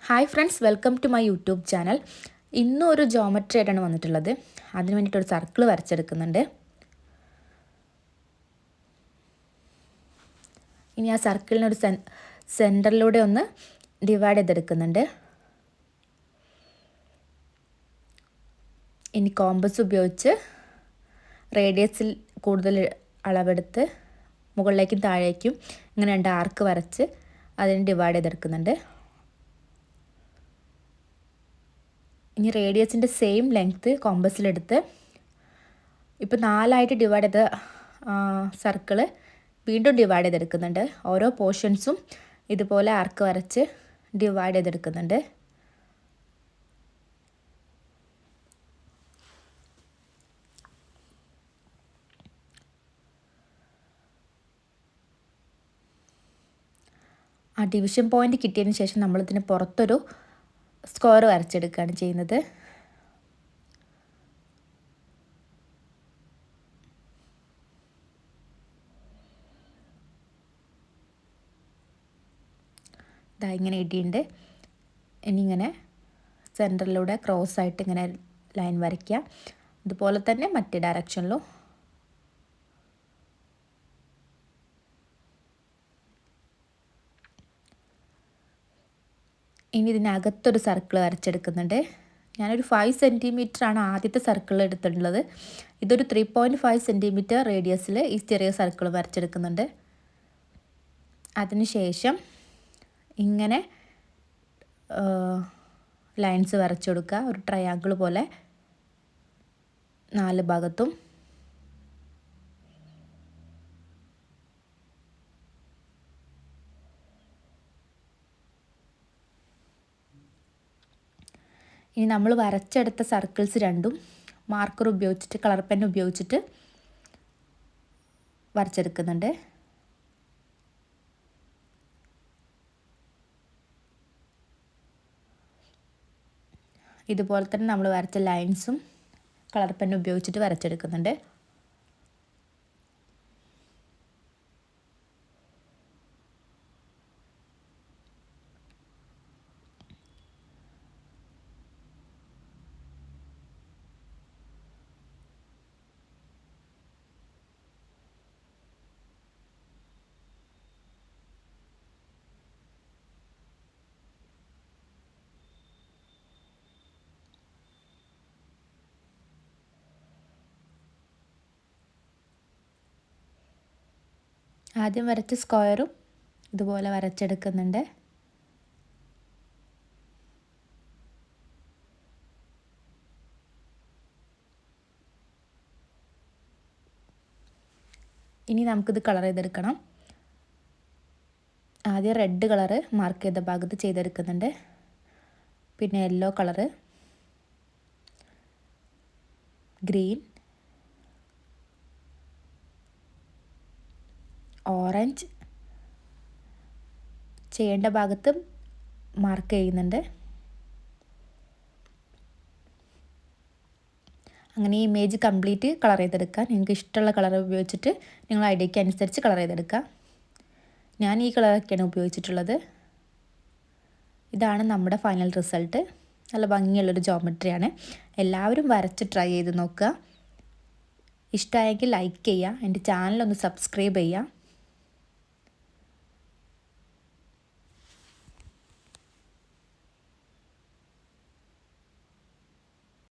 Hi friends, welcome to my YouTube channel. ഇന്നും ഒരു geometry ആയിട്ടാണ് വന്നിട്ടുള്ളത്. അതിന് വേണ്ടിയിട്ട് ഒരു സർക്കിൾ വരച്ചെടുക്കുന്നുണ്ട്. ഇനി ആ സർക്കിളിനൊരു സെൻറ്ററിലൂടെ ഒന്ന് ഡിവൈഡ് ചെയ്തെടുക്കുന്നുണ്ട്. ഇനി കോമ്പസ് ഉപയോഗിച്ച് റേഡിയസിൽ കൂടുതൽ അളവെടുത്ത് മുകളിലേക്കും താഴേക്കും ഇങ്ങനെ രണ്ട് ആർക്ക് വരച്ച് അതിന് ഡിവൈഡ് ചെയ്തെടുക്കുന്നുണ്ട്. ഇനി റേഡിയസിൻ്റെ സെയിം ലെങ്ത്ത് കോമ്പസിലെടുത്ത് ഇപ്പോൾ 4ആയിട്ട് ഡിവൈഡ് ചെയ്ത സർക്കിള് വീണ്ടും ഡിവൈഡ് ചെയ്തെടുക്കുന്നുണ്ട്. ഓരോ പോർഷൻസും ഇതുപോലെ ആർക്ക് വരച്ച് ഡിവൈഡ് ചെയ്തെടുക്കുന്നുണ്ട്. ആ ഡിവിഷൻ പോയിൻ്റ് കിട്ടിയതിന് ശേഷം നമ്മളിതിന് പുറത്തൊരു സ്ക്വയർ വരച്ചെടുക്കുകയാണ് ചെയ്യുന്നത്. ഇതാ ഇങ്ങനെ ഇടിയുണ്ട്. ഇനി ഇങ്ങനെ സെൻറ്ററിലൂടെ ക്രോസ് ആയിട്ട് ഇങ്ങനെ ലൈൻ വരയ്ക്കുക. അതുപോലെ തന്നെ മറ്റേ ഡയറക്ഷനിലും. ഇനി ഇതിനകത്തൊരു സർക്കിൾ വരച്ചെടുക്കുന്നുണ്ട്. ഞാനൊരു 5 സെൻറ്റിമീറ്ററാണ് ആദ്യത്തെ സർക്കിൾ എടുത്തിട്ടുള്ളത്. ഇതൊരു 3.5 സെൻറ്റിമീറ്റർ റേഡിയസിൽ ഈ ചെറിയ സർക്കിൾ വരച്ചെടുക്കുന്നുണ്ട്. അതിനുശേഷം ഇങ്ങനെ ലൈൻസ് വരച്ചു കൊടുക്കുക, ഒരു ട്രയാങ്കിൾ പോലെ 4 ഭാഗത്തും. ഇനി നമ്മൾ വരച്ചെടുത്ത സർക്കിൾസ് രണ്ടും മാർക്കർ ഉപയോഗിച്ചിട്ട് കളർ പെൻ ഉപയോഗിച്ചിട്ട് വരച്ചെടുക്കുന്നുണ്ട്. ഇതുപോലെ തന്നെ നമ്മൾ വരച്ച ലൈൻസും കളർ പെൻ ഉപയോഗിച്ചിട്ട് വരച്ചെടുക്കുന്നുണ്ട്. ആദ്യം വരച്ച സ്ക്വയറും ഇതുപോലെ വരച്ചെടുക്കുന്നുണ്ട്. ഇനി നമുക്കിത് കളർ ചെയ്തെടുക്കണം. ആദ്യം റെഡ് കളറ് മാർക്ക് ചെയ്ത ഭാഗത്ത് ചെയ്തെടുക്കുന്നുണ്ട്. പിന്നെ യെല്ലോ കളറ്, ഗ്രീൻ, ഓറഞ്ച് ചെയ്യേണ്ട ഭാഗത്ത് മാർക്ക് ചെയ്യുന്നുണ്ട്. അങ്ങനെ ഈ ഇമേജ് കംപ്ലീറ്റ് കളർ ചെയ്തെടുക്കുക. നിങ്ങൾക്ക് ഇഷ്ടമുള്ള കളർ ഉപയോഗിച്ചിട്ട് നിങ്ങൾ ഐഡിയയ്ക്ക് അനുസരിച്ച് കളർ ചെയ്തെടുക്കുക. ഞാൻ ഈ കളറൊക്കെയാണ് ഉപയോഗിച്ചിട്ടുള്ളത്. ഇതാണ് നമ്മുടെ ഫൈനൽ റിസൾട്ട്. നല്ല ഭംഗിയുള്ളൊരു ജോമെട്രിയാണ്. എല്ലാവരും വരച്ച് ട്രൈ ചെയ്ത് നോക്കുക. ഇഷ്ടമായെങ്കിൽ ലൈക്ക് ചെയ്യുക. എൻ്റെ ചാനലൊന്ന് സബ്സ്ക്രൈബ് ചെയ്യുക.